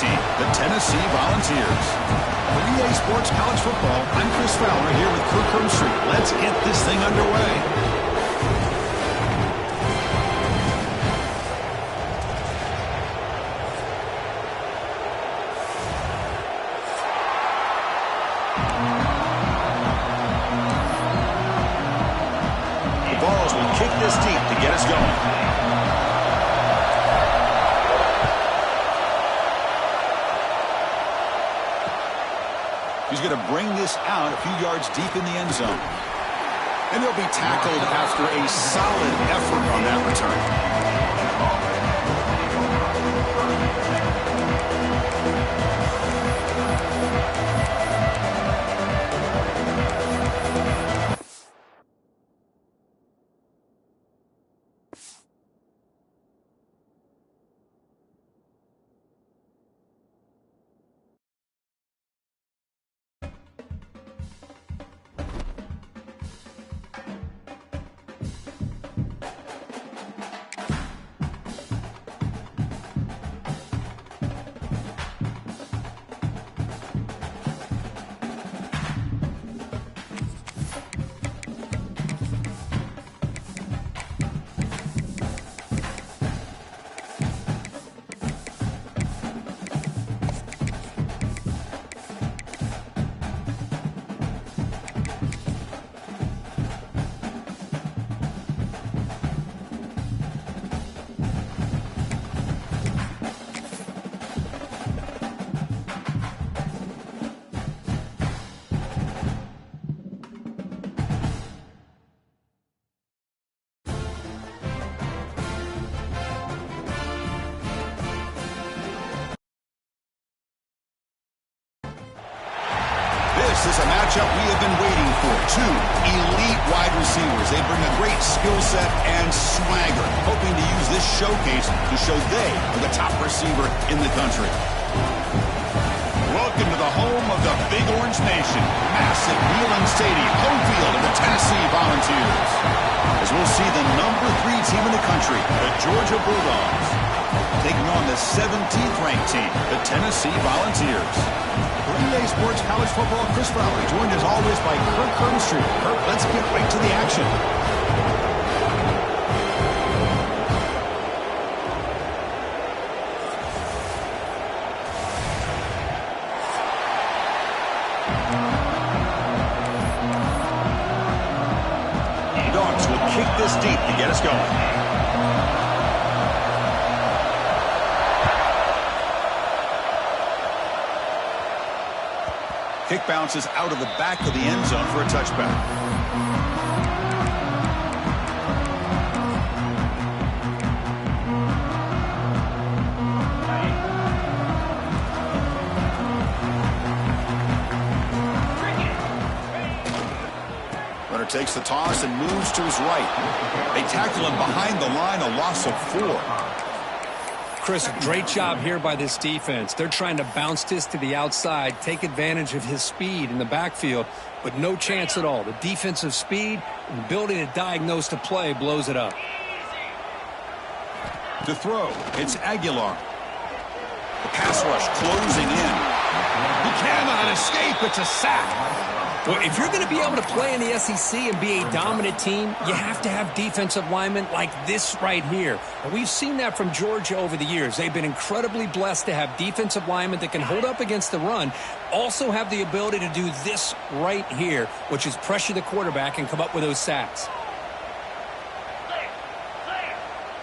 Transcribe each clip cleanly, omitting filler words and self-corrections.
team, the Tennessee Volunteers. For EA Sports College Football, I'm Chris Fowler here with Kirk Street. Let's get this thing underway. Kick this deep to get us going. He's going to bring this out a few yards deep in the end zone. And he'll be tackled after a solid effort on that return. This is a matchup we have been waiting for. Two elite wide receivers. They bring a great skill set and swagger, hoping to use this showcase to show they are the top receiver in the country. Welcome to the home of the Big Orange Nation. Massive Neyland Stadium, home field of the Tennessee Volunteers. As we'll see the number 3 team in the country, the Georgia Bulldogs, taking on the 17th ranked team, the Tennessee Volunteers. For EA Sports College Football, Chris Fowler, joined as always by Kirk Street. Kirk, let's get right to the action. Dogs will kick this deep to get us going. Kick bounces out of the back of the end zone for a touchback. Runner takes the toss and moves to his right. They tackle him behind the line, a loss of 4. Chris, great job here by this defense. They're trying to bounce this to the outside, take advantage of his speed in the backfield, but no chance at all. The defensive speed and ability to diagnose the play blows it up. To throw, it's Aguilar. The pass rush closing in. He cannot escape. It's a sack. Well, if you're going to be able to play in the SEC and be a dominant team, you have to have defensive linemen like this right here. And we've seen that from Georgia over the years. They've been incredibly blessed to have defensive linemen that can hold up against the run, also have the ability to do this right here, which is pressure the quarterback and come up with those sacks.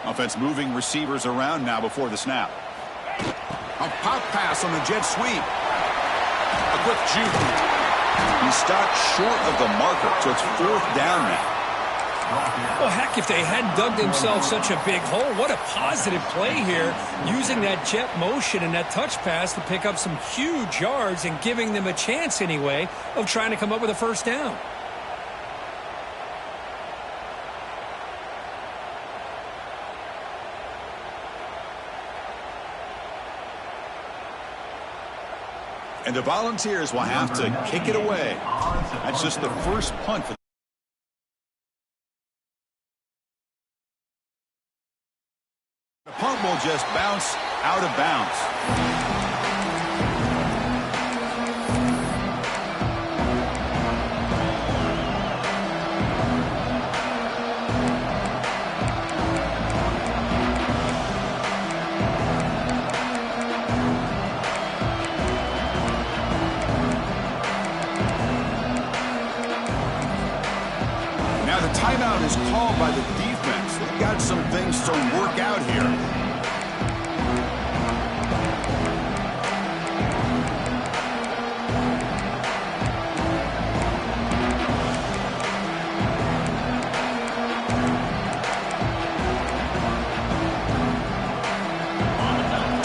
Offense moving receivers around now before the snap. A pop pass on the jet sweep. A quick juke. He stopped short of the marker, so it's 4th down now. Well, heck, if they hadn't dug themselves such a big hole, what a positive play here, using that jet motion and that touch pass to pick up some huge yards and giving them a chance anyway of trying to come up with a first down. And the Volunteers will have to kick it away. That's just the first punt for the punt will just bounce out of bounds. is called by the defense. They've got some things to work out here.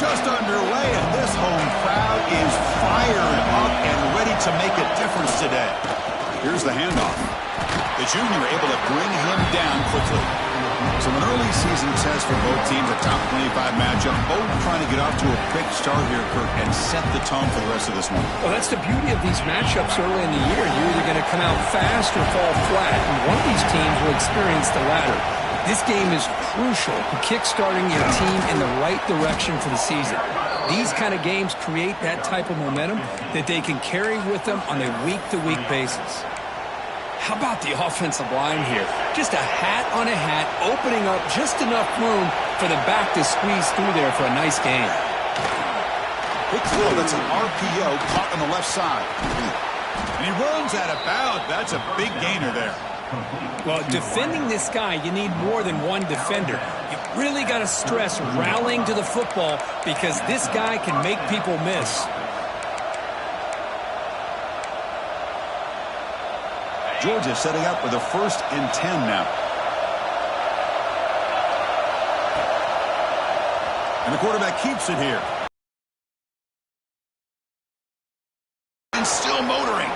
Just underway, and this home crowd is fired up and ready to make a difference today. Here's the handoff. The junior able to bring him down quickly. So an early season test for both teams, a top 25 matchup. Both trying to get off to a quick start here, Kirk, and set the tone for the rest of this one. Well, that's the beauty of these matchups early in the year. You're either going to come out fast or fall flat, and one of these teams will experience the latter. This game is crucial to kickstarting your team in the right direction for the season. These kind of games create that type of momentum that they can carry with them on a week-to-week basis. How about the offensive line here? Just a hat on a hat, opening up just enough room for the back to squeeze through there for a nice gain. Big throw. That's an RPO caught on the left side. And he runs out of bounds. That's a big gainer there. Well, defending this guy, you need more than one defender. You really got to stress rallying to the football because this guy can make people miss. Georgia setting up with a 1st and 10 now. And the quarterback keeps it here. And still motoring.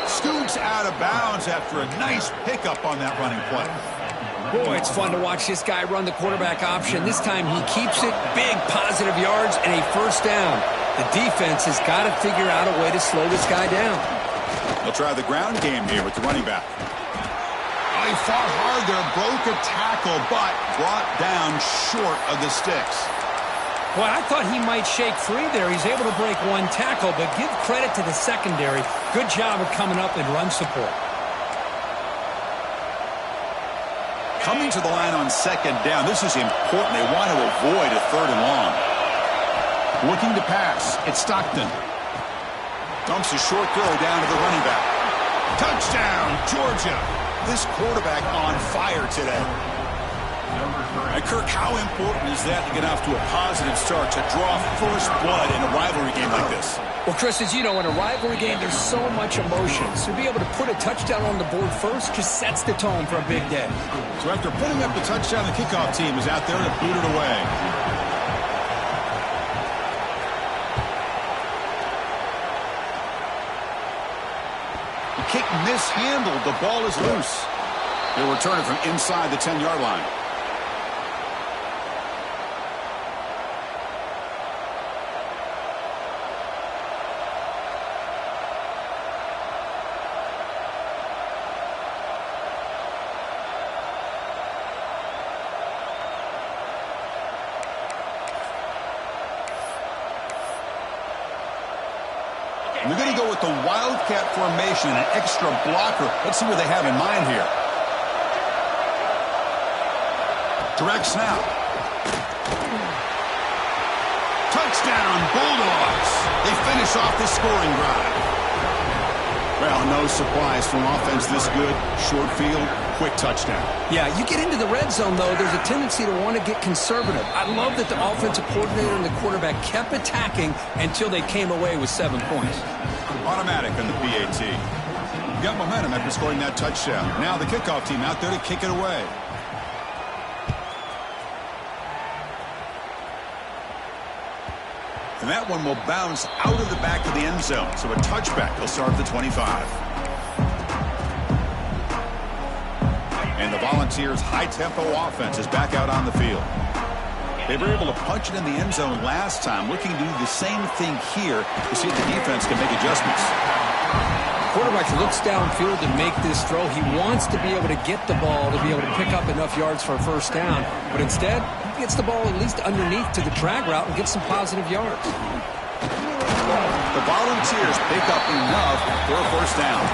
Scoots out of bounds after a nice pickup on that running play. Boy, it's fun to watch this guy run the quarterback option. This time he keeps it, big positive yards, and a 1st down. The defense has got to figure out a way to slow this guy down. They'll try the ground game here with the running back. Oh, he fought hard there, broke a tackle, but brought down short of the sticks. Well, I thought he might shake free there. He's able to break one tackle, but give credit to the secondary. Good job of coming up and run support. Coming to the line on 2nd down. This is important. They want to avoid a 3rd and long. Looking to pass. It's Stockton. Dumps a short throw down to the running back. Touchdown, Georgia. This quarterback on fire today. And Kirk, how important is that to get off to a positive start, to draw first blood in a rivalry game like this? Well, Chris, as you know, in a rivalry game, there's so much emotion. So to be able to put a touchdown on the board first just sets the tone for a big day. So after putting up the touchdown, the kickoff team is out there to boot it away. Kick mishandled. The ball is loose. They'll return it from inside the 10-yard line. And they're going to go with the Wildcat formation, an extra blocker. Let's see what they have in mind here. Direct snap. Touchdown, Bulldogs. They finish off the scoring drive. Well, no surprise from offense this good. Short field, quick touchdown. Yeah, you get into the red zone, though, there's a tendency to want to get conservative. I love that the offensive coordinator and the quarterback kept attacking until they came away with 7 points. Automatic on the PAT. You got momentum after scoring that touchdown. Now the kickoff team out there to kick it away. And that one will bounce out of the back of the end zone. So a touchback. He'll start at the 25. And the Volunteers' high-tempo offense is back out on the field. They were able to punch it in the end zone last time. Looking to do the same thing here to see if the defense can make adjustments. Quarterback looks downfield to make this throw. He wants to be able to get the ball to be able to pick up enough yards for a 1st down. But instead, he gets the ball at least underneath to the drag route and gets some positive yards. The Volunteers pick up enough for a 1st down.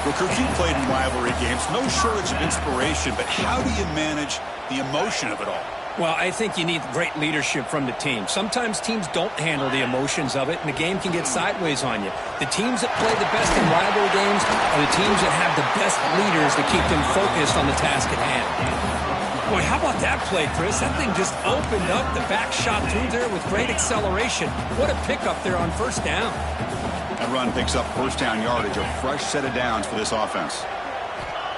Well, Kirk, you played in rivalry games. No shortage of inspiration, but how do you manage the emotion of it all? Well, I think you need great leadership from the team. Sometimes teams don't handle the emotions of it, and the game can get sideways on you. The teams that play the best in rivalry games are the teams that have the best leaders to keep them focused on the task at hand. Boy, how about that play, Chris? That thing just opened up. The back shot through there with great acceleration. What a pickup there on first down. That run picks up first down yardage, a fresh set of downs for this offense.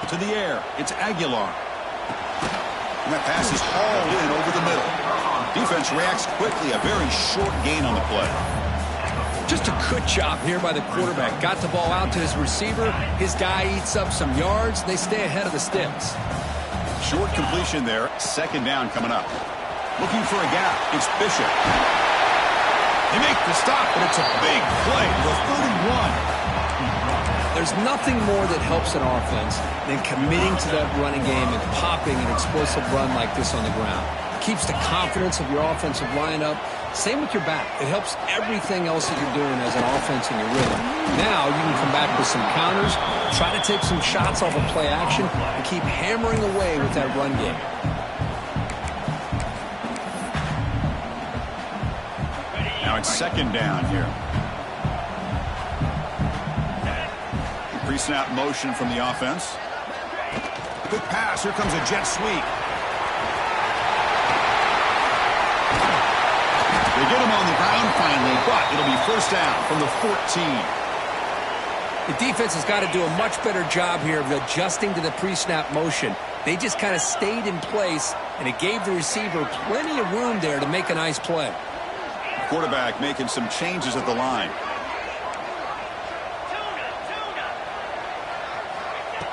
To the air, it's Aguilar. And that pass is hauled in over the middle. Defense reacts quickly, a very short gain on the play. Just a good job here by the quarterback. Got the ball out to his receiver. His guy eats up some yards. They stay ahead of the sticks. Short completion there. Second down coming up. Looking for a gap. It's Bishop. They make the stop, but it's a big play to the 31. There's nothing more that helps an offense than committing to that running game and popping an explosive run like this on the ground. It keeps the confidence of your offensive line up. Same with your back. It helps everything else that you're doing as an offense in your rhythm. Now you can come back with some counters, try to take some shots off of play action, and keep hammering away with that run game. Now it's second down here. Pre-snap motion from the offense. Quick pass. Here comes a jet sweep. They get him on the ground finally, but it'll be first down from the 14. The defense has got to do a much better job here of adjusting to the pre-snap motion. They just kind of stayed in place, and it gave the receiver plenty of room there to make a nice play. Quarterback making some changes at the line.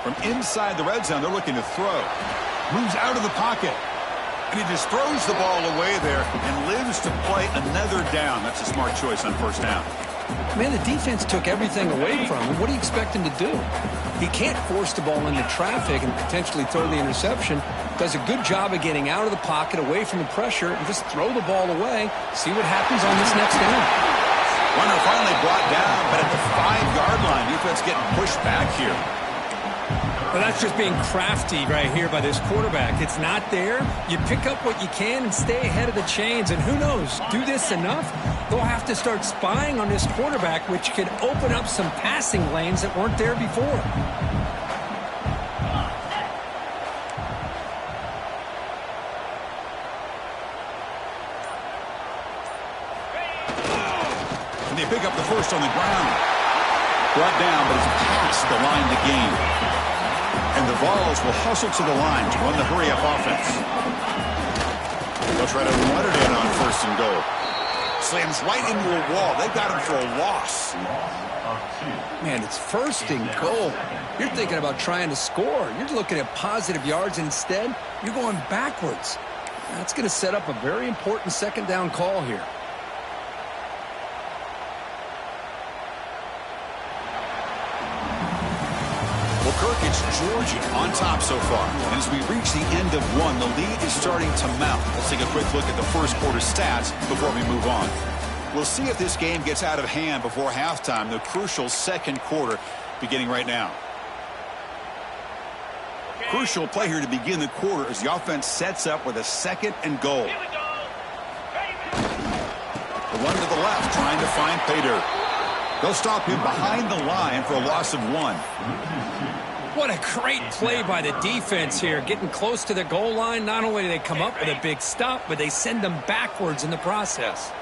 From inside the red zone, they're looking to throw. Moves out of the pocket. And he just throws the ball away there and lives to play another down. That's a smart choice on first down. Man, the defense took everything away from him. What do you expect him to do? He can't force the ball into traffic and potentially throw the interception. Does a good job of getting out of the pocket, away from the pressure, and just throw the ball away. See what happens on this next down. Runner finally brought down, but at the 5-yard line, defense getting pushed back here. Well, that's just being crafty right here by this quarterback. It's not there. You pick up what you can and stay ahead of the chains. And who knows, do this enough, they'll have to start spying on this quarterback, which could open up some passing lanes that weren't there before. And they pick up the first on the ground. Brought down, but it's past the line to gain. And the Vols will hustle to the line to run the hurry-up offense. They'll try to run it in on first and goal. Slams right into a wall. They got him for a loss. Man, it's first and goal. You're thinking about trying to score. You're looking at positive yards. Instead, you're going backwards. That's going to set up a very important second down call here. Well, Kirk, it's Georgia on top so far. And as we reach the end of one, the lead is starting to mount. Let's take a quick look at the first quarter stats before we move on. We'll see if this game gets out of hand before halftime, the crucial second quarter beginning right now. Crucial play here to begin the quarter as the offense sets up with a second and goal. The run to the left, trying to find pay dirt. They'll stop him behind the line for a loss of 1. What a great play by the defense here. Getting close to the goal line, not only do they come up with a big stop, but they send them backwards in the process.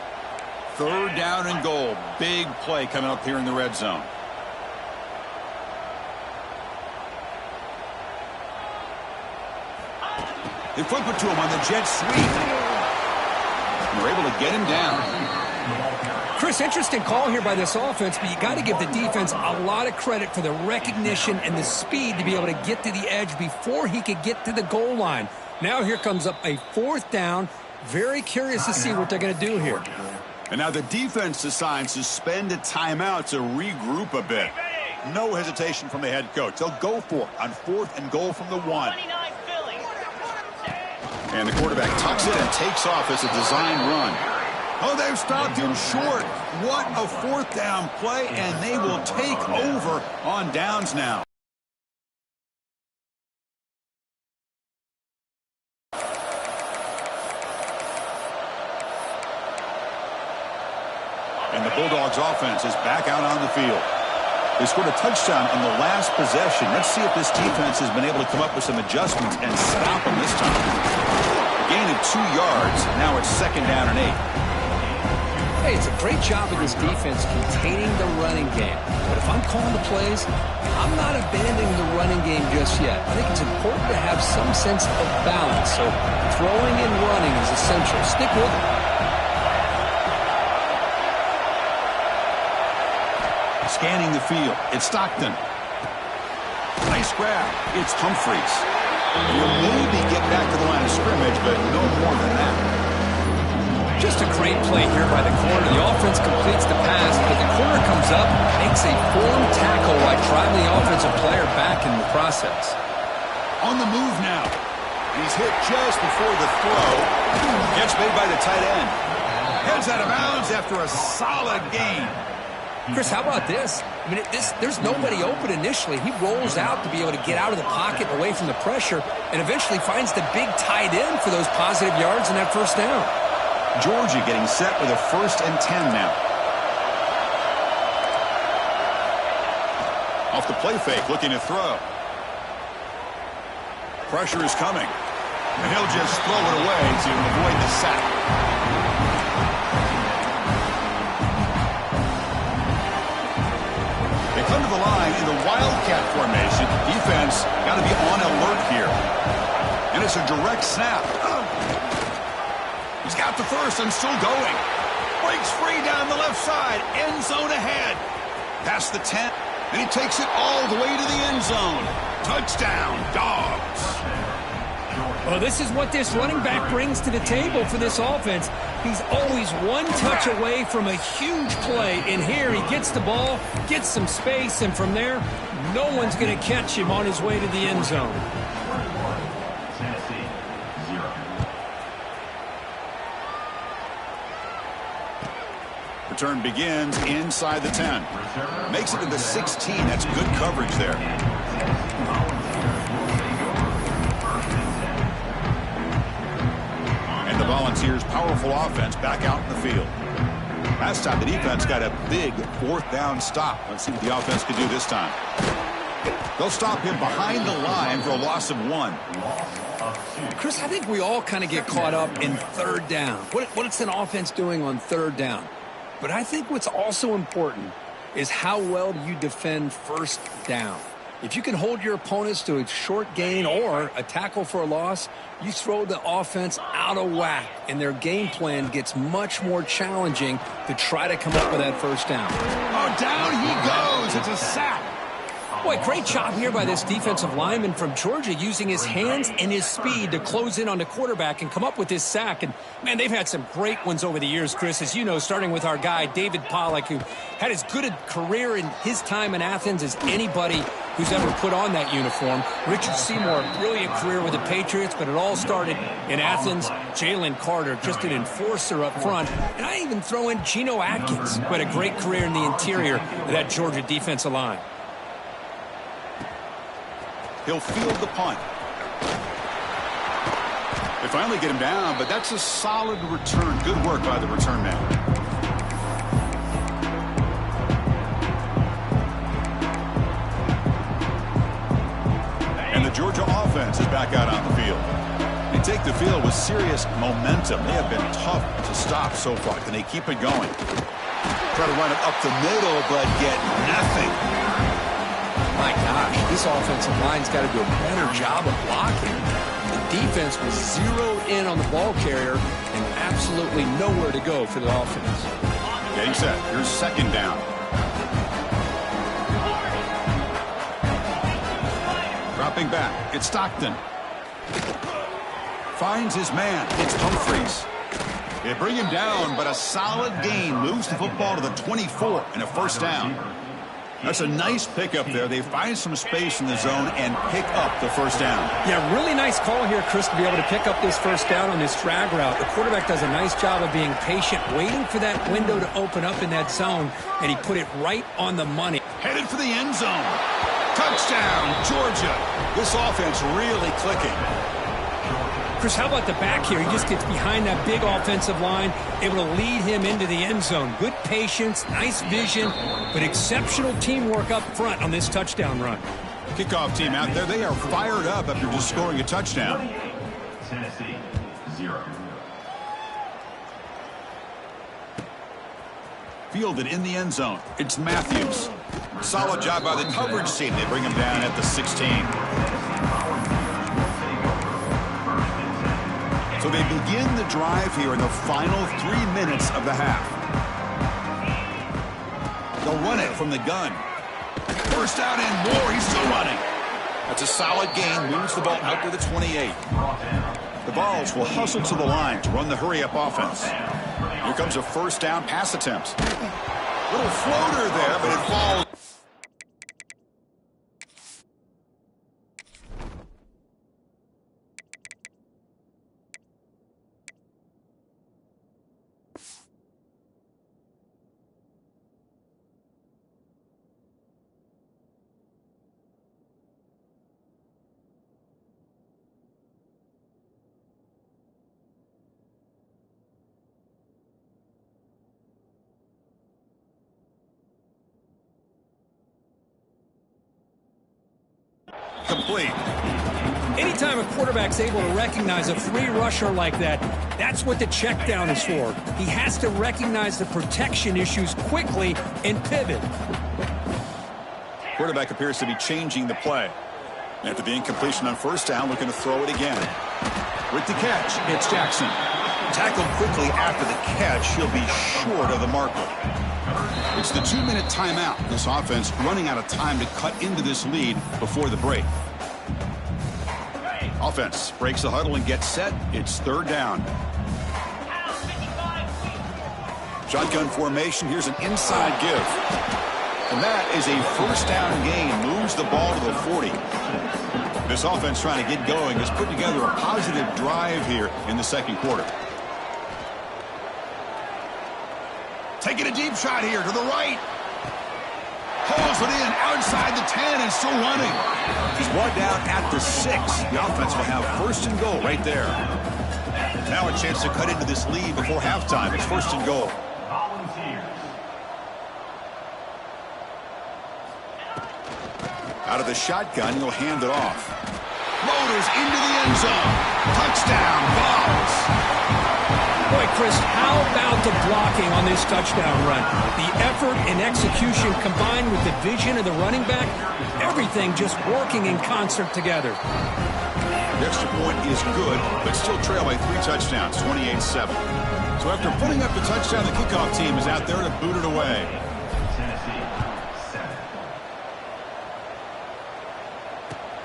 Third down and goal. Big play coming up here in the red zone. They flip it to him on the jet sweep. And they're able to get him down. Chris, interesting call here by this offense, but you got to give the defense a lot of credit for the recognition and the speed to be able to get to the edge before he could get to the goal line. Now here comes up a fourth down. Very curious to see what they're going to do here. And now the defense decides to spend a timeout to regroup a bit. No hesitation from the head coach. They'll go for it on fourth and goal from the 1. And the quarterback tucks it and takes off as a design run. Oh, they've stopped him short. What a fourth down play, and they will take over on downs now. And the Bulldogs offense is back out on the field. They scored a touchdown on the last possession. Let's see if this defense has been able to come up with some adjustments and stop them this time. A gain of 2 yards. Now it's 2nd down and 8. Hey, it's a great job of this defense containing the running game. But if I'm calling the plays, I'm not abandoning the running game just yet. I think it's important to have some sense of balance. So throwing and running is essential. Stick with it. Scanning the field. It's Stockton. Nice grab. It's Humphreys. He'll maybe get back to the line of scrimmage, but no more than that. Just a great play here by the corner. The offense completes the pass, but the corner comes up, makes a formed tackle while driving the offensive player back in the process. On the move now. He's hit just before the throw. Gets made by the tight end. Heads out of bounds after a solid gain. Chris, how about this? I mean, there's nobody open initially. He rolls out to be able to get out of the pocket away from the pressure and eventually finds the big tight end for those positive yards in that first down. Georgia getting set with a 1st and 10 now. Off the play fake, looking to throw. Pressure is coming. And he'll just throw it away to avoid the sack. They come to the line in the Wildcat formation. Defense got to be on alert here. And it's a direct snap. He's got the first and still going. Breaks free down the left side. End zone ahead. Past the 10. And he takes it all the way to the end zone. Touchdown, Dogs. Well, this is what this running back brings to the table for this offense. He's always one touch away from a huge play. And here he gets the ball, gets some space, and from there, no one's going to catch him on his way to the end zone. Return begins inside the 10. Makes it to the 16. That's good coverage there. And the Volunteers' powerful offense back out in the field. Last time the defense got a big 4th down stop. Let's see what the offense can do this time. They'll stop him behind the line for a loss of 1. Chris, I think we all kind of get caught up in 3rd down. What's an offense doing on 3rd down? But I think what's also important is how well do you defend 1st down. If you can hold your opponents to a short gain or a tackle for a loss, you throw the offense out of whack, and their game plan gets much more challenging to try to come up with that 1st down. Oh, down he goes. It's a sack. Boy, great job here by this defensive lineman from Georgia using his hands and his speed to close in on the quarterback and come up with this sack. And, man, they've had some great ones over the years, Chris, as you know, starting with our guy, David Pollack, who had as good a career in his time in Athens as anybody who's ever put on that uniform. Richard Seymour, brilliant career with the Patriots, but it all started in Athens. Jalen Carter, just an enforcer up front. And I even throw in Geno Atkins, who had a great career in the interior of that Georgia defensive line. He'll field the punt. They finally get him down, but that's a solid return. Good work by the return man. And the Georgia offense is back out on the field. They take the field with serious momentum. They have been tough to stop so far. Can they keep it going? Try to run it up the middle, but get nothing. My gosh, this offensive line's got to do a better job of blocking. The defense was zeroed in on the ball carrier and absolutely nowhere to go for the offense. Getting set. Here's 2nd down. Dropping back. It's Stockton. Finds his man. It's Humphreys. They bring him down, but a solid gain moves the football to the 24 and a 1st down. That's a nice pickup there. They find some space in the zone and pick up the 1st down. Yeah, really nice call here, Chris, to be able to pick up this 1st down on this drag route. The quarterback does a nice job of being patient, waiting for that window to open up in that zone, and he put it right on the money. Headed for the end zone. Touchdown, Georgia. This offense really clicking. Chris, how about the back here? He just gets behind that big offensive line, able to lead him into the end zone. Good patience, nice vision, but exceptional teamwork up front on this touchdown run. Kickoff team out there, they are fired up after just scoring a touchdown. Tennessee, 0. Fielded in the end zone. It's Matthews. Solid job by the coverage team. They bring him down at the 16. So they begin the drive here in the final 3 minutes of the half. They'll run it from the gun. First out and more. He's still running. That's a solid gain. Moves the ball out to the 28. The Vols will hustle to the line to run the hurry-up offense. Here comes a first down pass attempt. Little floater there, but it falls. Complete. Anytime a quarterback's able to recognize a free rusher like that, that's what the check down is for. He has to recognize the protection issues quickly and pivot. Quarterback appears to be changing the play. After the incompletion on first down, looking to throw it again. With the catch, it's Jackson. Tackled quickly after the catch, he'll be short of the marker. It's the 2-minute timeout. This offense running out of time to cut into this lead before the break. Offense breaks the huddle and gets set. It's third down. Shotgun formation. Here's an inside give. And that is a first down gain. Moves the ball to the 40. This offense trying to get going has put together a positive drive here in the second quarter. Taking a deep shot here to the right. Pulls it in outside the 10 and still running. He's brought down at the 6. The offense will have first and goal right there. Now a chance to cut into this lead before halftime. It's first and goal. Out of the shotgun, he'll hand it off. Motors into the end zone. Touchdown, Vols. Boy, Chris, how about the blocking on this touchdown run? The effort and execution combined with the vision of the running back, everything just working in concert together. The extra point is good, but still trail by 3 touchdowns, 28-7. So after putting up the touchdown, the kickoff team is out there to boot it away.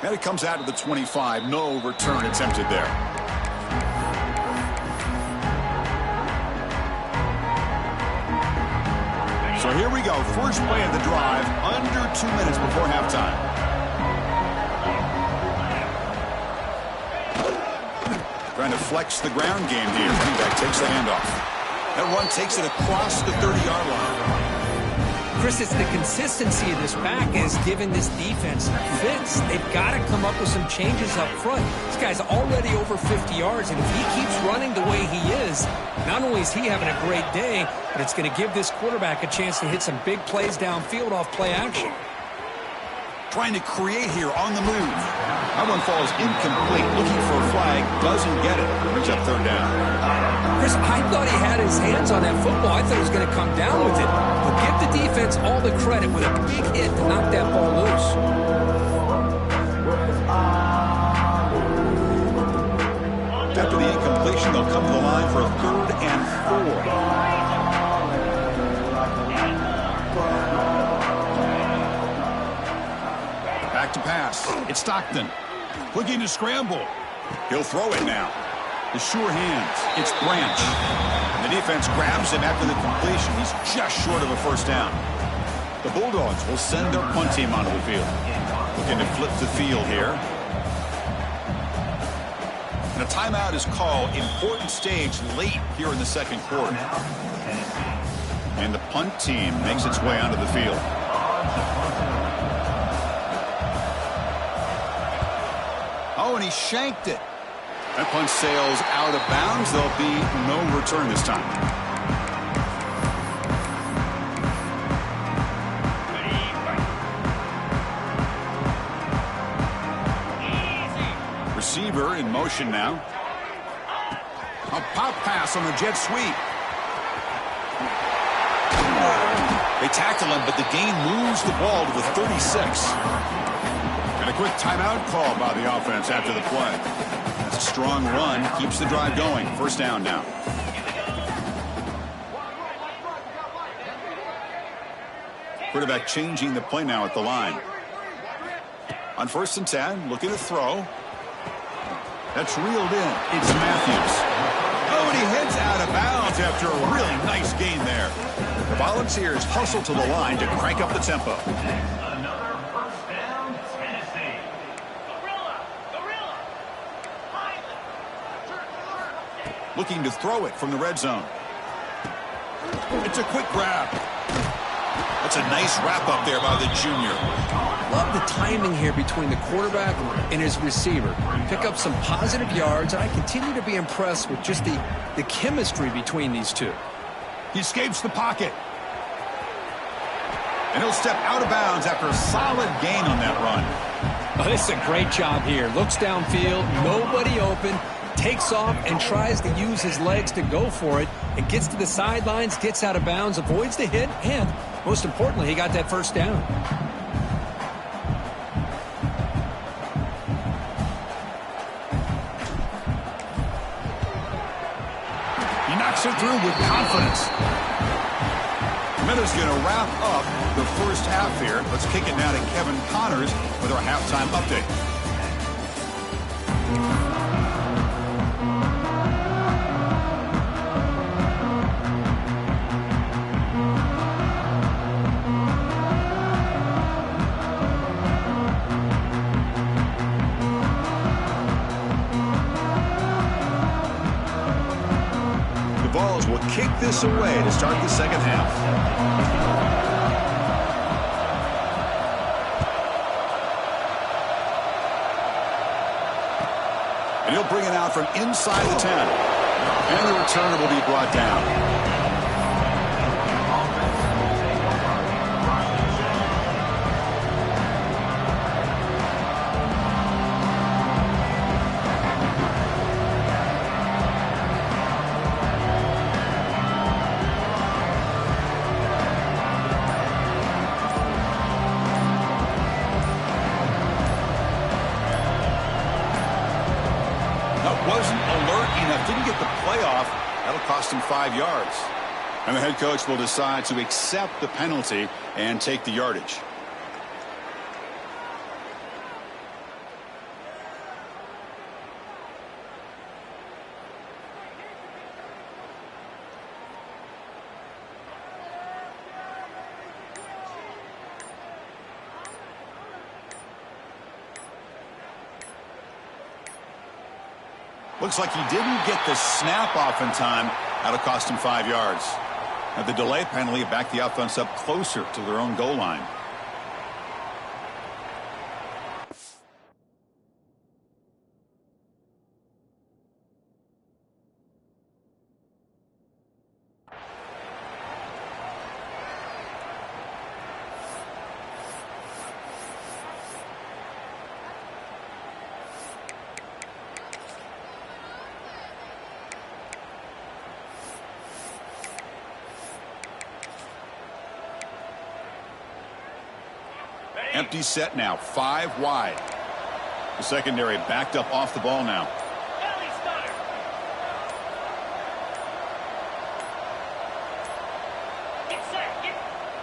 And it comes out to the 25. No return attempted there. So here we go. First play of the drive, under 2 minutes before halftime. Trying to flex the ground game here. Running back takes the handoff. That run takes it across the 30-yard line. Chris, it's the consistency of this back is giving this defense fits. They've got to come up with some changes up front. This guy's already over 50 yards, and if he keeps running the way he is, not only is he having a great day, but it's going to give this quarterback a chance to hit some big plays downfield off play action. Trying to create here on the move. That one falls incomplete. Looking for a flag. Doesn't get it. Brings up third down. Chris, I thought he had his hands on that football. I thought he was going to come down with it. But give the defense all the credit with a big hit to knock that ball loose. After the incompletion, they'll come to the line for a 3rd and 4. Back to pass. It's Stockton. Looking to scramble. He'll throw it now. The sure hands. It's Branch. And the defense grabs him after the completion. He's just short of a first down. The Bulldogs will send their punt team onto the field. Looking to flip the field here. And a timeout is called. Important stage late here in the second quarter. And the punt team makes its way onto the field. Oh, and he shanked it. That punch sails out of bounds. There'll be no return this time. Receiver in motion now. A pop pass on the jet sweep. They tackle him, but the gain moves the ball to the 36. And a quick timeout call by the offense after the play. That's a strong run. Keeps the drive going. First down now. Quarterback changing the play now at the line. On 1st and 10, looking to throw. That's reeled in. It's Matthews. Oh, and he heads out of bounds after a really nice gain there. The Volunteers hustle to the line to crank up the tempo. Another first down, Tennessee. Looking to throw it from the red zone. It's a quick grab. That's a nice wrap up there by the junior. Love the timing here between the quarterback and his receiver. Pick up some positive yards, and I continue to be impressed with just the chemistry between these two. He escapes the pocket. And he'll step out of bounds after a solid gain on that run. Oh, this is a great job here. Looks downfield, nobody open, takes off and tries to use his legs to go for it. It gets to the sidelines, gets out of bounds, avoids the hit, and most importantly, he got that first down. He knocks it through with confidence. Miller's going to wrap up the first half here. Let's kick it now to Kevin Connors with our halftime update. Will kick this away to start the second half. And he'll bring it out from inside the 10. And the returner will be brought down. Wasn't alert enough, didn't get the playoff. That'll cost him 5 yards. And the head coach will decide to accept the penalty and take the yardage. Looks like he didn't get the snap off in time. That'll cost him 5 yards. Now the delay penalty backed the offense up closer to their own goal line. Empty set now, 5 wide. The secondary backed up off the ball now.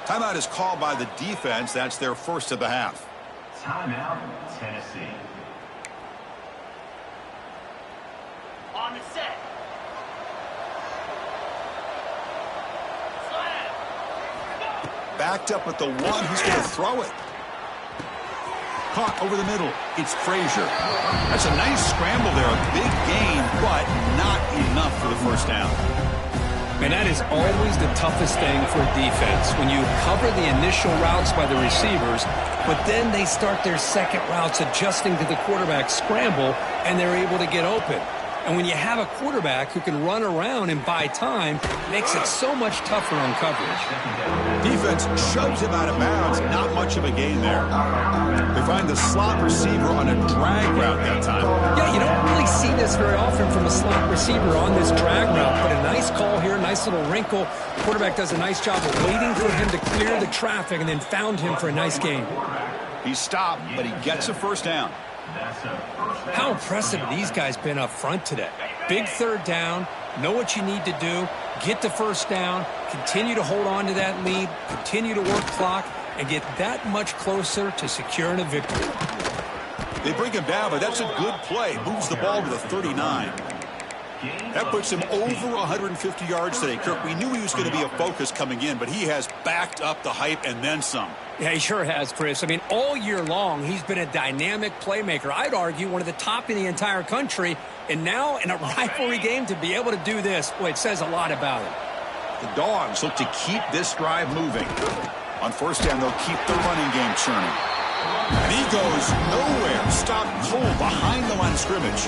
Timeout is called by the defense. That's their first of the half. Timeout, Tennessee. On the set. Backed up with the one who's going to throw it. Caught over the middle. It's Frazier. That's a nice scramble there. A big gain, but not enough for the first down. And that is always the toughest thing for defense, when you cover the initial routes by the receivers, but then they start their second routes adjusting to the quarterback scramble, and they're able to get open. And when you have a quarterback who can run around and buy time, it makes it so much tougher on coverage. Defense shoves him out of bounds. Not much of a gain there. They find the slot receiver on a drag route that time. Yeah, you don't really see this very often from a slot receiver on this drag route, but a nice call here, nice little wrinkle. The quarterback does a nice job of waiting for him to clear the traffic and then found him for a nice gain. He stopped, but he gets a first down. How impressive have these guys been up front today? Big third down, know what you need to do, get the first down, continue to hold on to that lead, continue to work clock, and get that much closer to securing a victory. They bring him down, but that's a good play. Moves the ball to the 39. That puts him over 150 yards today. Kirk, we knew he was going to be a focus coming in, but he has backed up the hype and then some. Yeah, he sure has, Chris. I mean, all year long, he's been a dynamic playmaker. I'd argue one of the top in the entire country. And now in a rivalry game to be able to do this, boy, it says a lot about him. The Dogs look to keep this drive moving. On first down, they'll keep the running game churning. And he goes nowhere. Stopped cold behind the line of scrimmage.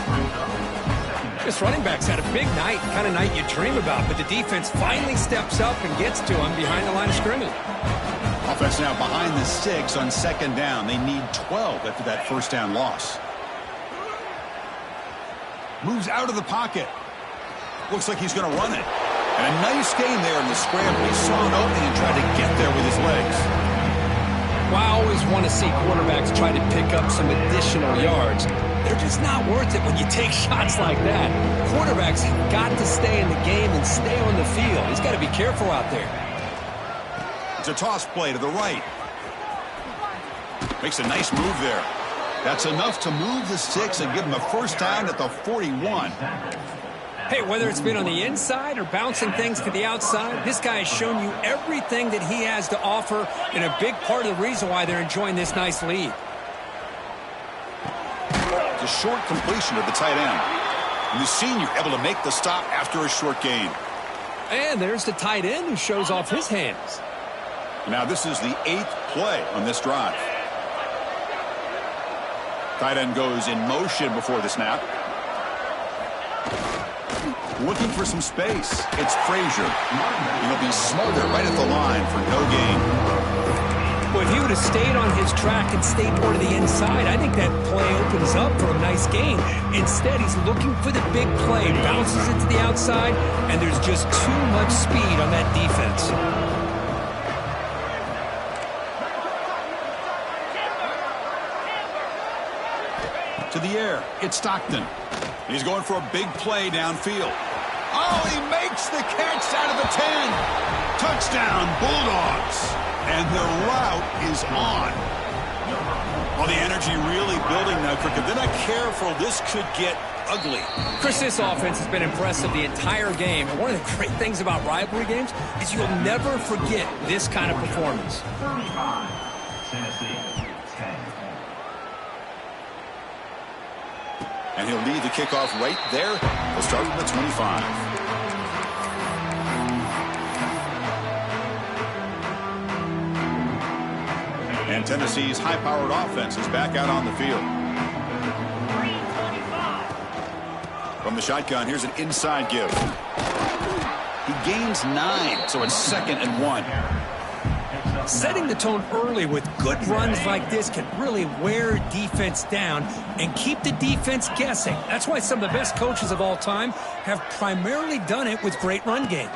This running back's had a big night, kind of night you dream about, but the defense finally steps up and gets to him behind the line of scrimmage. Offense now behind the 6 on second down. They need 12 after that first down loss. Moves out of the pocket. Looks like he's going to run it. And a nice gain there in the scramble. He saw an opening and tried to get there with his legs. Well, I always want to see quarterbacks try to pick up some additional yards. They're just not worth it when you take shots like that. Quarterbacks have got to stay in the game and stay on the field. He's got to be careful out there. It's a toss play to the right. Makes a nice move there. That's enough to move the 6 and give him a first down at the 41. Hey, whether it's been on the inside or bouncing things to the outside, this guy has shown you everything that he has to offer and a big part of the reason why they're enjoying this nice lead. It's a short completion to the tight end. And the senior able to make the stop after a short gain. And there's the tight end who shows off his hands. Now this is the 8th play on this drive. Tight end goes in motion before the snap. Looking for some space. It's Frazier. He'll be smothered right at the line for no gain. Well, if he would have stayed on his track and stayed more to the inside, I think that play opens up for a nice gain. Instead, he's looking for the big play, bounces it to the outside, and there's just too much speed on that defense. To the air, it's Stockton. He's going for a big play downfield. Oh, he makes the catch out of the 10. Touchdown, Bulldogs. And the route is on. Well, the energy really building now, Kirk. If they're not careful, this could get ugly. Chris, this offense has been impressive the entire game. And one of the great things about rivalry games is you'll never forget this kind of performance. 35, Tennessee, 10. And he'll lead the kickoff right there. He'll start with the 25. And Tennessee's high-powered offense is back out on the field. From the shotgun, here's an inside give. He gains 9, so it's 2nd and 1. Setting the tone early with good runs like this can really wear defense down and keep the defense guessing. That's why some of the best coaches of all time have primarily done it with great run games.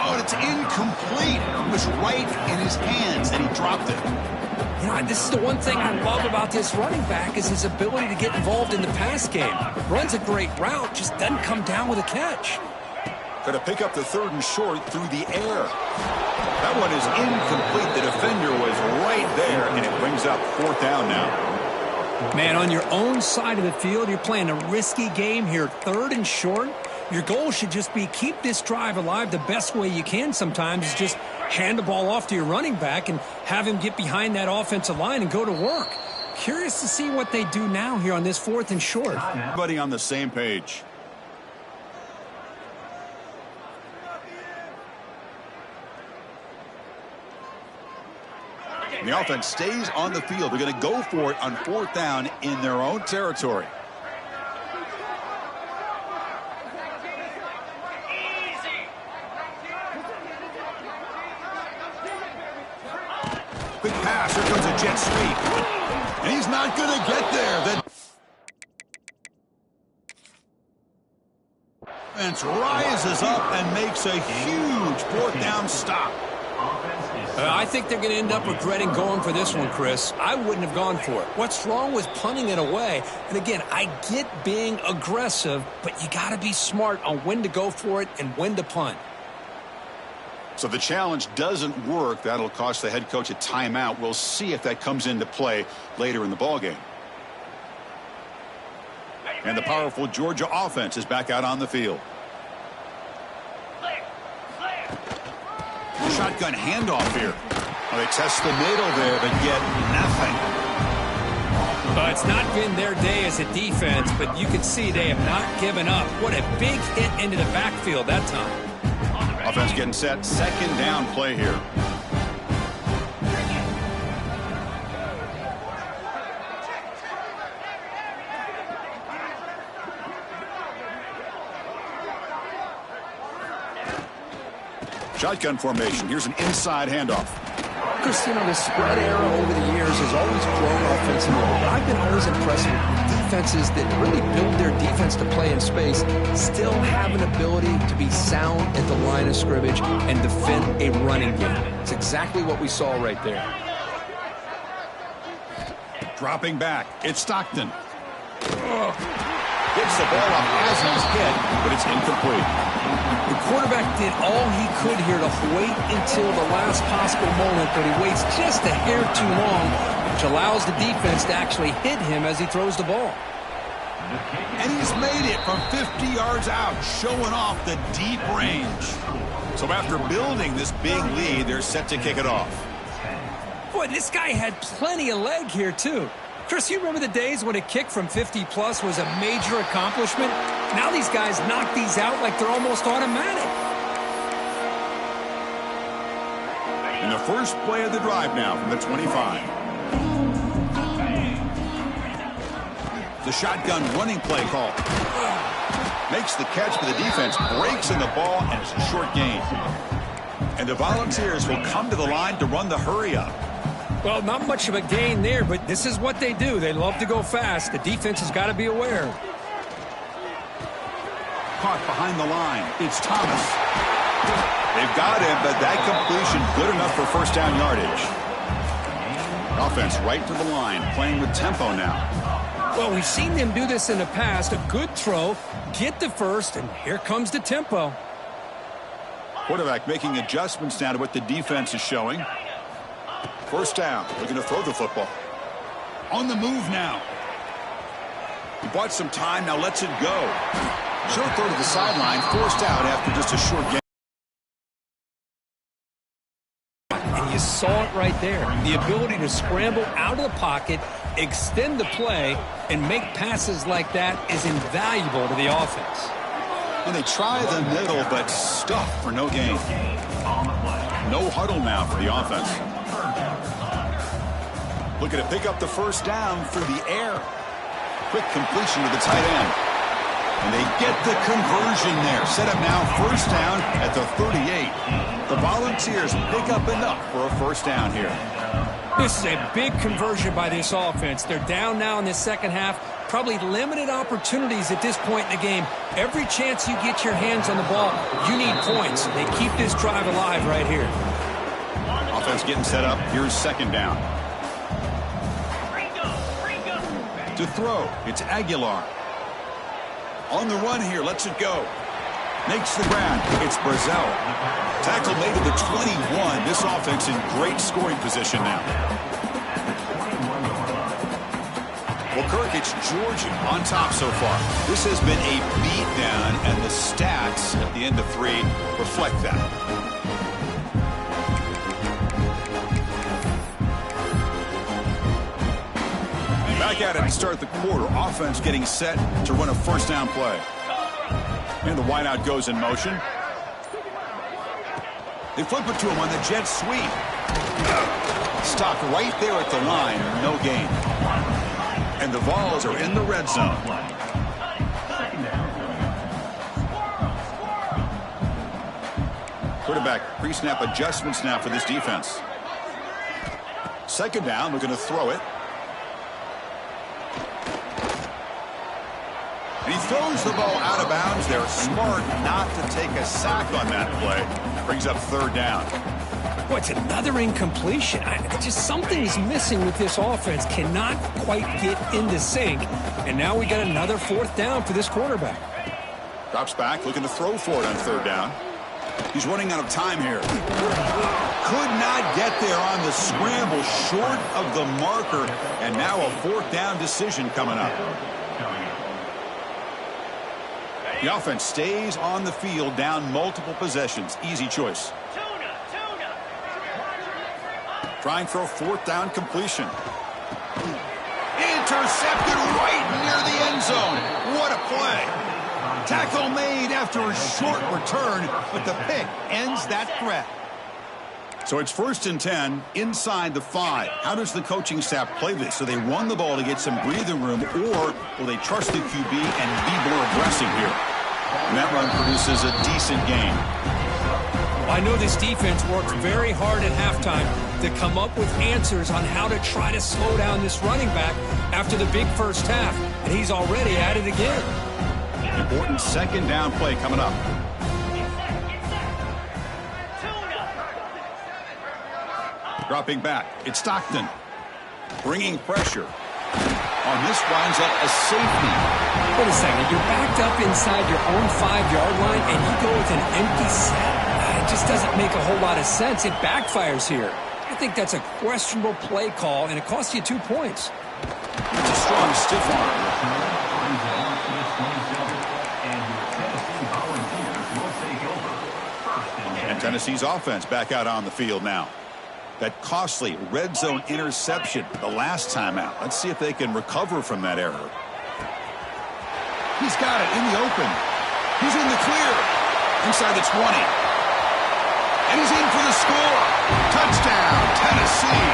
Oh, it's incomplete. It was right in his hands, and he dropped it. You know, this is the one thing I love about this running back is his ability to get involved in the pass game. Runs a great route, just doesn't come down with a catch. Going to pick up the 3rd and short through the air. That one is incomplete. The defender was right there, and it brings up 4th down now. Man, on your own side of the field, you're playing a risky game here, 3rd and short. Your goal should just be keep this drive alive the best way you can sometimes is just hand the ball off to your running back and have him get behind that offensive line and go to work. Curious to see what they do now here on this 4th and short. Everybody on the same page. And the offense stays on the field. They're going to go for it on 4th down in their own territory. Quick pass. Here comes a jet sweep. And he's not going to get there. The defense rises up and makes a huge 4th down stop. I think they're going to end up regretting going for this one, Chris. I wouldn't have gone for it. What's wrong with punting it away? And again, I get being aggressive, but you got to be smart on when to go for it and when to punt. So the challenge doesn't work. That'll cost the head coach a timeout. We'll see if that comes into play later in the ballgame. And the powerful Georgia offense is back out on the field. Shotgun handoff here. Well, they test the middle there, but get nothing. It's not been their day as a defense, but you can see they have not given up. What a big hit into the backfield that time. Offense getting set. 2nd down play here. Shotgun formation. Here's an inside handoff. Chris, you know, the spread era over the years has always grown offensively, but I've been always impressed with defenses that really build their defense to play in space, still have an ability to be sound at the line of scrimmage and defend a running game. It's exactly what we saw right there. Dropping back. It's Stockton. Gets the ball off as he's hit, but it's incomplete. The quarterback did all he could here to wait until the last possible moment, but he waits just a hair too long, which allows the defense to actually hit him as he throws the ball. And he's made it from 50 yards out, showing off the deep range. So after building this big lead, they're set to kick it off. Boy, this guy had plenty of leg here, too. Chris, you remember the days when a kick from 50-plus was a major accomplishment? Now these guys knock these out like they're almost automatic. And the first play of the drive now from the 25. The shotgun running play call. Makes the catch, but the defense breaks in the ball, and it's a short gain. And the Volunteers will come to the line to run the hurry-up. Well, not much of a gain there, but this is what they do. They love to go fast. The defense has got to be aware. Caught behind the line. It's Thomas. They've got him, but that completion good enough for 1st down yardage. Offense right to the line, playing with tempo now. Well, we've seen them do this in the past. A good throw, get the first, and here comes the tempo. Quarterback making adjustments now to what the defense is showing. 1st down. Looking to throw the football. On the move now. He bought some time. Now lets it go. Short throw to the sideline. Forced out after just a short gain. And you saw it right there. The ability to scramble out of the pocket, extend the play, and make passes like that is invaluable to the offense. And they try the middle, but stuff for no gain. No huddle now for the offense. Looking to pick up the 1st down through the air. Quick completion to the tight end. And they get the conversion there. Set up now 1st down at the 38. The Volunteers pick up enough for a 1st down here. This is a big conversion by this offense. They're down now in the 2nd half. Probably limited opportunities at this point in the game. Every chance you get your hands on the ball, you need points. They keep this drive alive right here. Offense getting set up. Here's 2nd down. To throw, it's Aguilar. On the run here, lets it go. Makes the grab. It's Brazel. Tackle made to the 21. This offense in great scoring position now. Well, Kirk, it's Georgia on top so far. This has been a beatdown, and the stats at the end of 3 reflect that. Back at it to start the quarter. Offense getting set to run a 1st down play. And the wideout goes in motion. They flip it to him on the jet sweep. Stopped right there at the line. No gain. And the Vols are in the red zone. Quarterback pre-snap adjustments now for this defense. Second down, we're going to throw it. And he throws the ball out of bounds. They're smart not to take a sack on that play. Brings up third down. Boy, it's another incompletion. Just something is missing with this offense. Cannot quite get into sync. And now we got another fourth down for this quarterback. Drops back, looking to throw for it on third down. He's running out of time here. Could not get there on the scramble, short of the marker. And now a fourth down decision coming up. The offense stays on the field, down multiple possessions. Easy choice. Trying for a fourth down completion. Intercepted right near the end zone. What a play. Tackle made after a short return, but the pick ends that threat. So it's 1st and 10 inside the 5. How does the coaching staff play this? So they run the ball to get some breathing room, or will they trust the QB and be more aggressive here? And that run produces a decent gain. I know this defense worked very hard at halftime to come up with answers on how to try to slow down this running back after the big first half, and he's already at it again. Important second down play coming up. Dropping back, it's Stockton. Bringing pressure. On this winds up a safety. Wait a second, you're backed up inside your own 5-yard line, and you go with an empty set. It just doesn't make a whole lot of sense. It backfires here. I think that's a questionable play call, and it costs you 2 points. It's a strong stiff arm. And Tennessee's offense back out on the field now. That costly red zone interception the last time out. Let's see if they can recover from that error. He's got it in the open. He's in the clear. Inside the 20. And he's in for the score. Touchdown, Tennessee.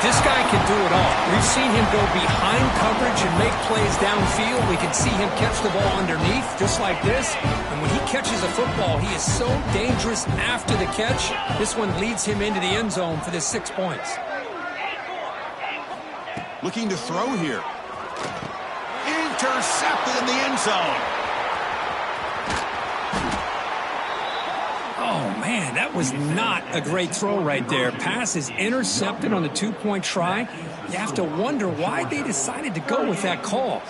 This guy can do it all. We've seen him go behind coverage and make plays downfield. We can see him catch the ball underneath, just like this. And when he catches a football, he is so dangerous after the catch. This one leads him into the end zone for the 6 points. Looking to throw here. Intercepted in the end zone. Oh, man, that was not a great throw right there. Pass is intercepted on the 2-point try. You have to wonder why they decided to go with that call.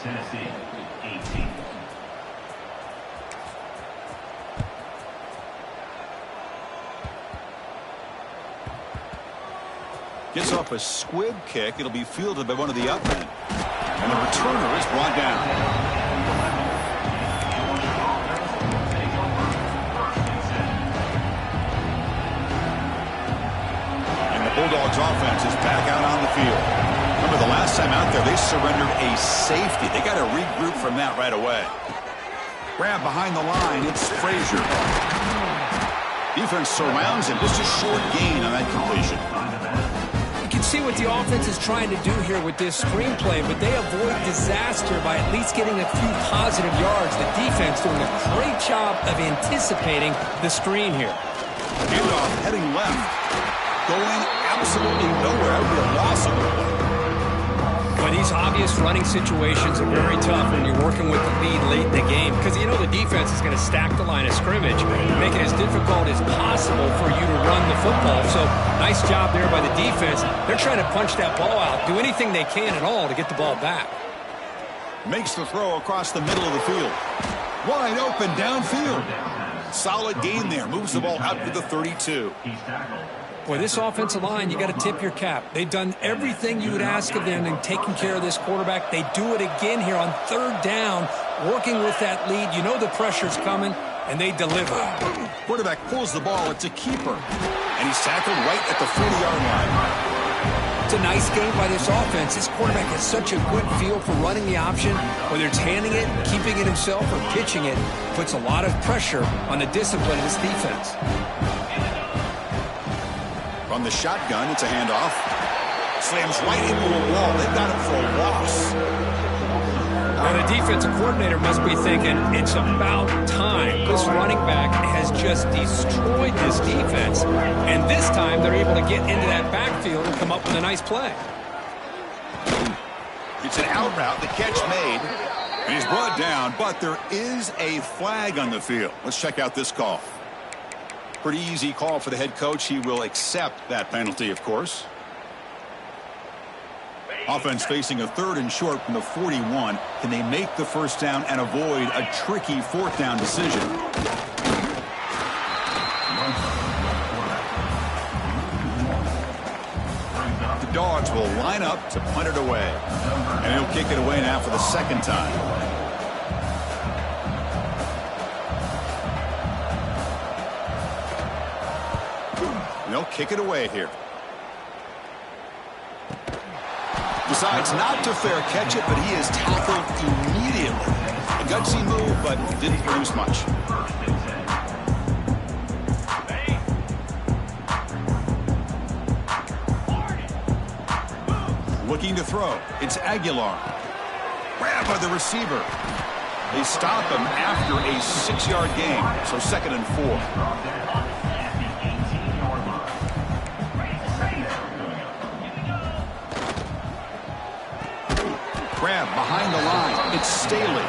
Gets off a squib kick. It'll be fielded by one of the up men. And the returner is brought down. Bulldogs offense is back out on the field. Remember the last time out there, they surrendered a safety. They got to regroup from that right away. Grab behind the line. It's Frazier. Defense surrounds him. Just a short gain on that completion. You can see what the offense is trying to do here with this screenplay, but they avoid disaster by at least getting a few positive yards. The defense doing a great job of anticipating the screen here. Handoff heading left. Going absolutely nowhere. That would be a loss of the play. But these obvious running situations are very tough when you're working with the lead late in the game, because you know the defense is going to stack the line of scrimmage, make it as difficult as possible for you to run the football. So nice job there by the defense. They're trying to punch that ball out, do anything they can at all to get the ball back. Makes the throw across the middle of the field. Wide open downfield. Solid gain there. Moves the ball out to the 32. Boy, this offensive line, you got to tip your cap. They've done everything you would ask of them in taking care of this quarterback. They do it again here on third down, working with that lead. You know the pressure's coming, and they deliver. Quarterback pulls the ball. It's a keeper. And he's tackled right at the 40-yard line. It's a nice game by this offense. This quarterback has such a good feel for running the option. Whether it's handing it, keeping it himself, or pitching it, puts a lot of pressure on the discipline of this defense. From the shotgun, it's a handoff. Slams right into a wall. They've got him for a loss. Well, the defensive coordinator must be thinking, it's about time. This running back has just destroyed this defense. And this time, they're able to get into that backfield and come up with a nice play. It's an out route. The catch made. And he's brought down, but there is a flag on the field. Let's check out this call. Pretty easy call for the head coach. He will accept that penalty, of course. Offense facing a 3rd and short from the 41. Can they make the first down and avoid a tricky 4th down decision? The Dogs will line up to punt it away. And he'll kick it away now for the 2nd time. They'll kick it away here. Decides not to fair catch it, but he is tackled immediately. A gutsy move, but didn't produce much. Looking to throw. It's Aguilar. Grab by the receiver. They stop him after a 6-yard gain, so 2nd and 4. Grab behind the line. It's Staley.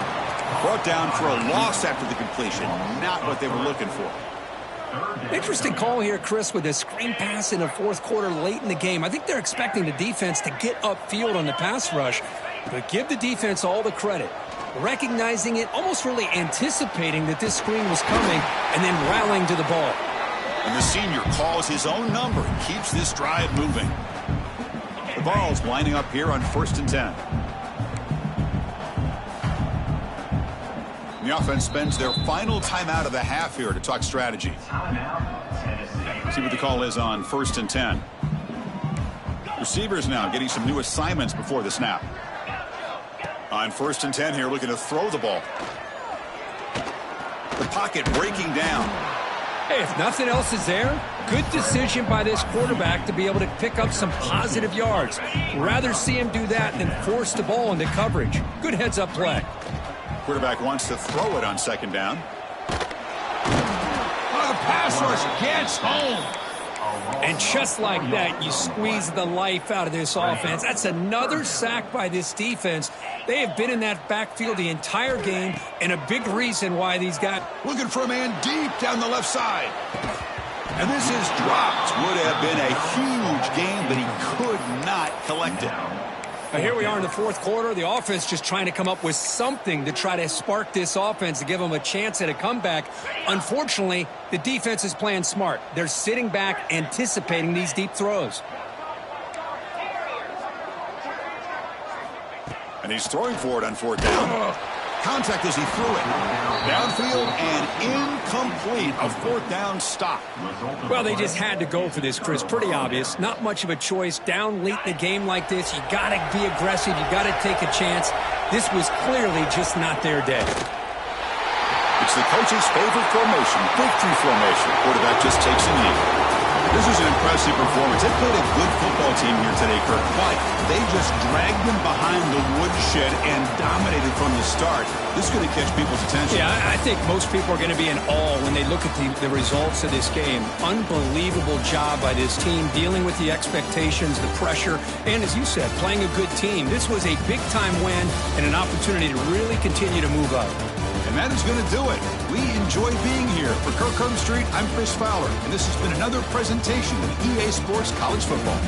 Brought down for a loss after the completion. Not what they were looking for. Interesting call here, Chris, with a screen pass in the 4th quarter late in the game. I think they're expecting the defense to get upfield on the pass rush, but give the defense all the credit. Recognizing it, almost really anticipating that this screen was coming, and then rallying to the ball. And the senior calls his own number and keeps this drive moving. The ball's lining up here on 1st and 10. The offense spends their final timeout of the half here to talk strategy. See what the call is on 1st and 10. Receivers now getting some new assignments before the snap. On 1st and 10 here, looking to throw the ball. The pocket breaking down. Hey, if nothing else is there, good decision by this quarterback to be able to pick up some positive yards. Rather see him do that than force the ball into coverage. Good heads-up play. Quarterback wants to throw it on 2nd down. Oh, the pass rush gets home. And just like that, you squeeze the life out of this offense. That's another sack by this defense. They have been in that backfield the entire game, and a big reason why these guys... Looking for a man deep down the left side. And this is dropped. Would have been a huge game, but he could not collect it. Now here we are in the 4th quarter. The offense just trying to come up with something to try to spark this offense to give them a chance at a comeback. Unfortunately, the defense is playing smart. They're sitting back, anticipating these deep throws. And he's throwing for it on 4th down. Contact as he threw it. Downfield and incomplete. A 4th down stop. Well, they just had to go for this, Chris. Pretty obvious. Not much of a choice. Down late in the game like this, you got to be aggressive. You got to take a chance. This was clearly just not their day. It's the coach's favorite formation, victory formation. Quarterback just takes a knee. This is an impressive performance. They played a good football team here today, Kirk, but they just dragged them behind the woodshed and dominated from the start. This is going to catch people's attention. Yeah, I think most people are going to be in awe when they look at the results of this game. Unbelievable job by this team, dealing with the expectations, the pressure, and as you said, playing a good team. This was a big-time win and an opportunity to really continue to move up. And that is going to do it. We enjoy being here. For Kirk Street, I'm Chris Fowler, and this has been another presentation of EA Sports College Football.